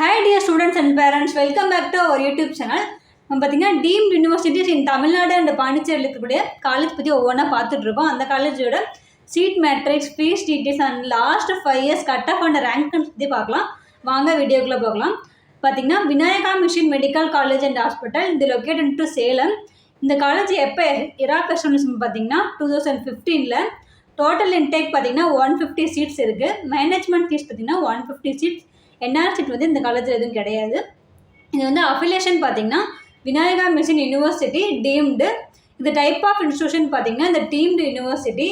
Hi dear students and parents, welcome back to our YouTube channel. நம்ம பார்த்தீங்கன்னா deemed universities in Tamil Nadu and பாண்டிச்சேரியில் இருக்கக்கூடிய college பற்றி ஒவ்வொன்றா பார்த்துட்டு இருக்கோம். அந்த காலேஜோட seat matrix, fee details and last 5 years cut off and rank பற்றி பார்க்கலாம். வாங்க வீடியோக்குள்ளே போகலாம். பார்த்தீங்கன்னா Vinayaka mission medical college and hospital இது லொக்கேட்டட் டு சேலம். இந்த காலேஜ் எப்போ இராக் எஸ்டாப்ளிஷ்மெண்ட் பார்த்தீங்கன்னா 2015 டோட்டல் இன்டேக் பார்த்தீங்கன்னா 150 சீட்ஸ் இருக்குது. மேனேஜ்மெண்ட் ஃபீஸ் பார்த்தீங்கன்னா 150 சீட்ஸ். என்ஆர் சீட் வந்து இந்த காலேஜில் எதுவும் கிடையாது. இது வந்து அஃபிலியேஷன் பார்த்தீங்கன்னா விநாயகா மிஷன் யூனிவர்சிட்டி டீம்டு. இது டைப் ஆஃப் இன்ஸ்டியூஷன் பார்த்தீங்கன்னா இந்த டீம்டு யூனிவர்சிட்டி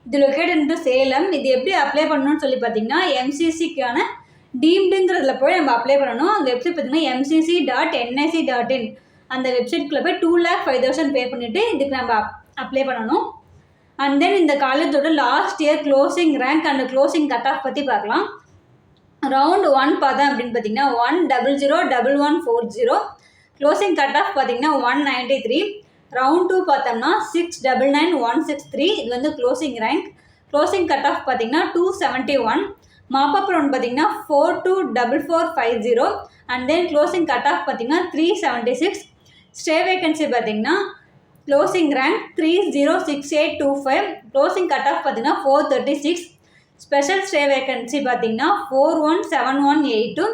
இது லொக்கேட்டட் டு சேலம். இது எப்படி அப்ளை பண்ணணும்னு சொல்லி பார்த்தீங்கன்னா எம்சிசிக்கான டீம்டுங்கிறதுல போய் நம்ம அப்ளை பண்ணணும். அந்த வெப்சைட் பார்த்தீங்கன்னா mcc.nic.in அந்த வெப்சைட்குள்ளே போய் 2,05,000 பே பண்ணிவிட்டு இதுக்கு நம்ம அப்ளை பண்ணணும். அண்ட் தென் இந்த காலேஜோட last year closing rank and closing cut off பற்றி பார்க்கலாம். ரவுண்ட் 1 பார்த்தேன் அப்படின்னு பார்த்தீங்கன்னா 1001140. க்ளோசிங் கட் ஆஃப் பார்த்தீங்கன்னா 193. ரவுண்ட் 2 பார்த்தோம்னா 699,163. இது வந்து closing rank. Closing cut off பார்த்தீங்கன்னா 271. மாப்பப் ரவுண்ட் பார்த்தீங்கன்னா 424450. And then closing cut off பார்த்தீங்கன்னா 376. ஸ்டே வேகன்சி பார்த்தீங்கன்னா closing rank 306825. Closing cut off பார்த்தீங்கன்னா 436. ஸ்பெஷல் ஸ்டே வேகன்சி பார்த்தீங்கன்னா 417182.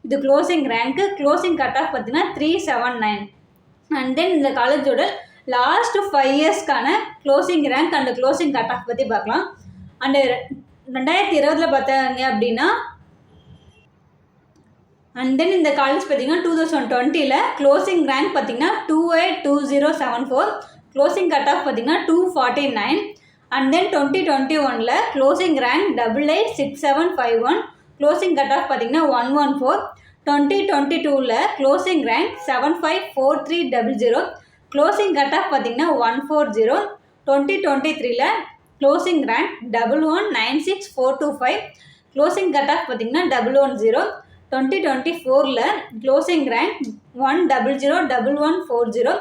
இது க்ளோசிங் ரேங்க்கு. க்ளோசிங் கட் ஆஃப் பார்த்தீங்கன்னா 379. அண்ட் தென் இந்த காலேஜோட லாஸ்ட் 5 yearsக்கான closing rank and closing cut off பற்றி பார்க்கலாம். அண்டு 2020 பார்த்தாங்க அப்படின்னா அண்ட் தென் இந்த காலேஜ் பார்த்தீங்கன்னா 2020 க்ளோசிங் ரேங்க் பார்த்தீங்கன்னா 282074. க்ளோசிங் கட் ஆஃப் பார்த்தீங்கன்னா 249. And then 2021 closing rank 886751. Closing cut off பார்த்தீங்கன்னா 114. 2022 closing rank 754300. Closing cut off பார்த்தீங்கன்னா 140. 2023 closing rank 1196425. Closing cut off பார்த்தீங்கன்னா 110. 2024 closing rank 1001140.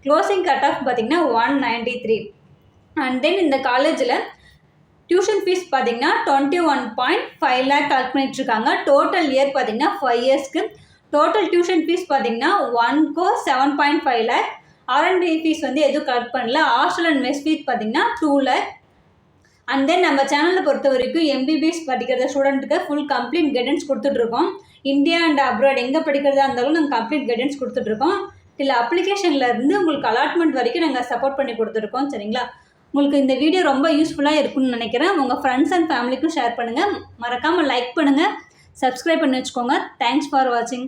Closing cut off பார்த்தீங்கன்னா 193. அண்ட் தென் இந்த காலேஜில் டியூஷன் ஃபீஸ் பார்த்தீங்கன்னா 21.5 lakh collect பண்ணிட்டுருக்காங்க. Total year பார்த்தீங்கன்னா 5 yearsக்கு. டோட்டல் டியூஷன் ஃபீஸ் பார்த்தீங்கன்னா 1 course 7.5 lakh. R&D ஃபீஸ் வந்து எதுவும் கலெக்ட் பண்ணல. ஹாஸ்டல் அண்ட் மெஸ் ஃபீஸ் பார்த்தீங்கன்னா 2 lakh. அண்ட் தென் நம்ம சேனலில் பொறுத்த வரைக்கும் எம்பிபிஎஸ் படிக்கிற ஸ்டூடெண்ட்டுக்கு ஃபுல் கம்ப்ளீட் கைடன்ஸ் கொடுத்துட்ருக்கோம். இந்தியா அண்ட் அப்ராட் எங்கே படிக்கிறதா இருந்தாலும் நாங்கள் கம்ப்ளீட் கைடன்ஸ் கொடுத்துட்ருக்கோம். இல்லை அப்ளிகேஷன்லேருந்து உங்களுக்கு அலாட்மெண்ட் வரைக்கும் நாங்கள் சப்போர்ட் பண்ணி கொடுத்துருக்கோம். சரிங்களா? உங்களுக்கு இந்த வீடியோ ரொம்ப யூஸ்ஃபுல்லாக இருக்கும்னு நினைக்கிறேன். உங்கள் ஃப்ரெண்ட்ஸ் அண்ட் ஃபேமிலிக்கும் ஷேர் பண்ணுங்கள். மறக்காமல் லைக் பண்ணுங்கள், சப்ஸ்கிரைப் பண்ணி வச்சுக்கோங்க. தேங்க்ஸ் ஃபார் வாட்சிங்.